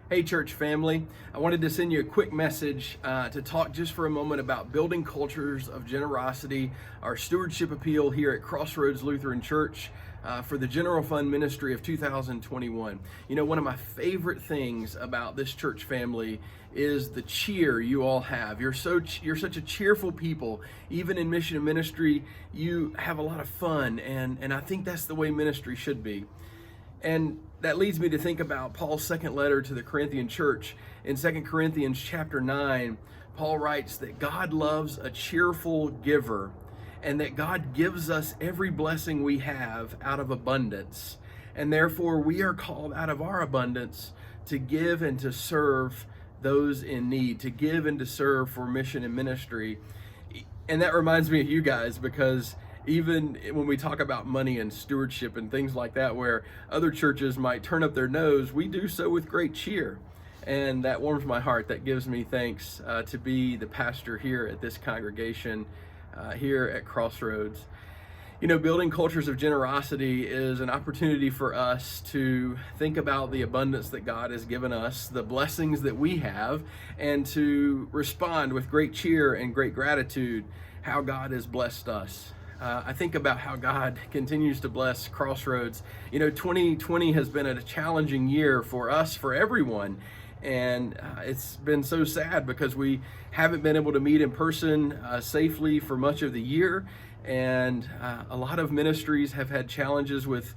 Hey, church family. I wanted to send you a quick message to talk just for a moment about building cultures of generosity, our stewardship appeal here at Crossroads Lutheran Church for the General Fund Ministry of 2021. You know, one of my favorite things about this church family is the cheer you all have. You're such a cheerful people. Even in mission and ministry, you have a lot of fun, and I think that's the way ministry should be. And that leads me to think about Paul's second letter to the Corinthian church. In 2 Corinthians chapter 9, Paul writes that God loves a cheerful giver and that God gives us every blessing we have out of abundance. And therefore, we are called out of our abundance to give and to serve those in need, to give and to serve for mission and ministry. And that reminds me of you guys, because even when we talk about money and stewardship and things like that, where other churches might turn up their nose, we do so with great cheer. And that warms my heart. That gives me thanks to be the pastor here at this congregation, here at Crossroads. You know, building cultures of generosity is an opportunity for us to think about the abundance that God has given us, the blessings that we have, and to respond with great cheer and great gratitude how God has blessed us. I think about how God continues to bless Crossroads. You know, 2020 has been a challenging year for us, for everyone. And it's been so sad because we haven't been able to meet in person safely for much of the year. And a lot of ministries have had challenges with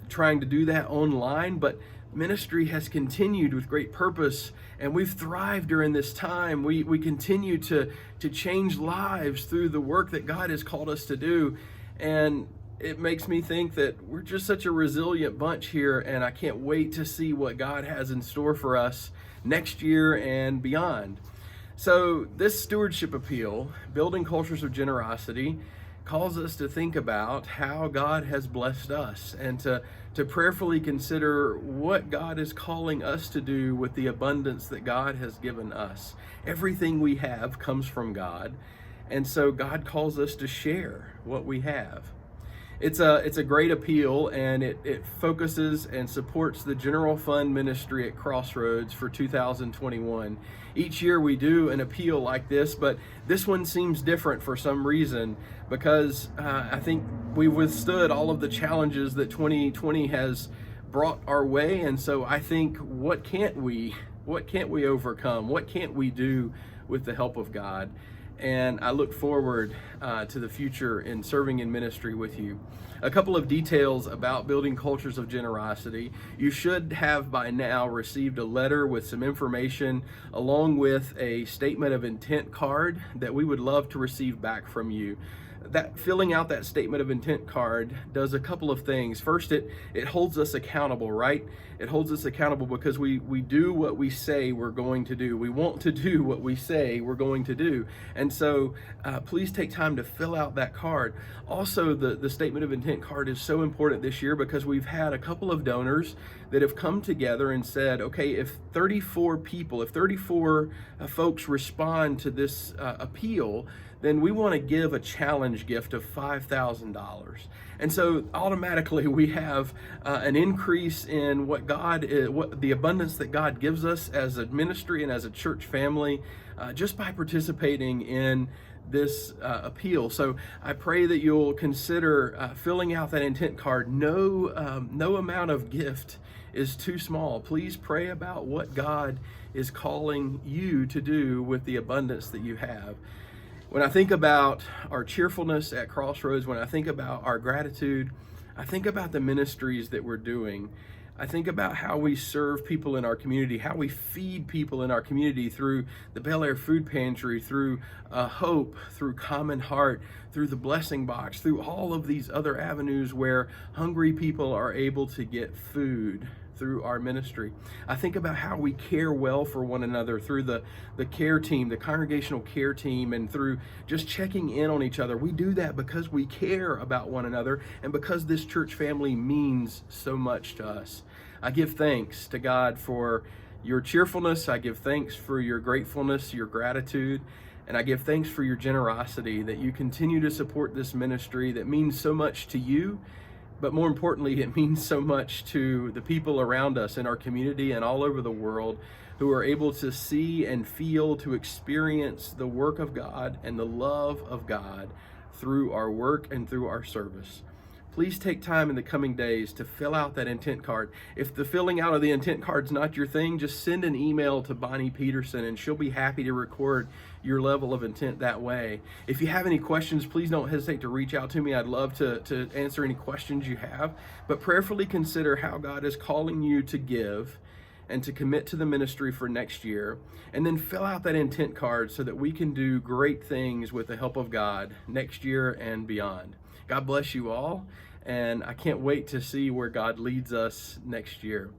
trying to do that online, but ministry has continued with great purpose, and we've thrived during this time. We continue to change lives through the work that God has called us to do, and it makes me think that we're just such a resilient bunch here, and I can't wait to see what God has in store for us next year and beyond. So this stewardship appeal, building cultures of generosity, calls us to think about how God has blessed us and to prayerfully consider what God is calling us to do with the abundance that God has given us. Everything we have comes from God, and so God calls us to share what we have. It's a great appeal, and it focuses and supports the General Fund Ministry at Crossroads for 2021. Each year we do an appeal like this, but this one seems different for some reason, because I think we withstood all of the challenges that 2020 has brought our way, and so I think what can't we overcome? What can't we do with the help of God? And I look forward to the future in serving in ministry with you. A couple of details about building cultures of generosity. You should have by now received a letter with some information along with a statement of intent card that we would love to receive back from you. That filling out that statement of intent card does a couple of things. First, it holds us accountable, right? It holds us accountable because we do what we say we're going to do. We want to do what we say we're going to do. And so please take time to fill out that card. Also, the statement of intent card is so important this year because we've had a couple of donors that have come together and said, okay, if 34 folks respond to this appeal, then we want to give a challenge gift of $5,000. And so automatically we have an increase in what the abundance that God gives us as a ministry and as a church family, just by participating in this appeal. So I pray that you'll consider filling out that intent card. No amount of gift is too small. Please pray about what God is calling you to do with the abundance that you have. When I think about our cheerfulness at Crossroads, when I think about our gratitude, I think about the ministries that we're doing. I think about how we serve people in our community, how we feed people in our community through the Bel Air Food Pantry, through Hope, through Common Heart, through the Blessing Box, through all of these other avenues where hungry people are able to get food through our ministry. I think about how we care well for one another through the care team, the congregational care team, and through just checking in on each other. We do that because we care about one another and because this church family means so much to us. I give thanks to God for your cheerfulness. I give thanks for your gratefulness, your gratitude, and I give thanks for your generosity, that you continue to support this ministry that means so much to you but more importantly, it means so much to the people around us in our community and all over the world who are able to see and feel, to experience the work of God and the love of God through our work and through our service. Please take time in the coming days to fill out that intent card. If the filling out of the intent card is not your thing, just send an email to Bonnie Peterson and she'll be happy to record your level of intent that way. If you have any questions, please don't hesitate to reach out to me. I'd love to answer any questions you have, but prayerfully consider how God is calling you to give and to commit to the ministry for next year, and then fill out that intent card so that we can do great things with the help of God next year and beyond. God bless you all, and I can't wait to see where God leads us next year.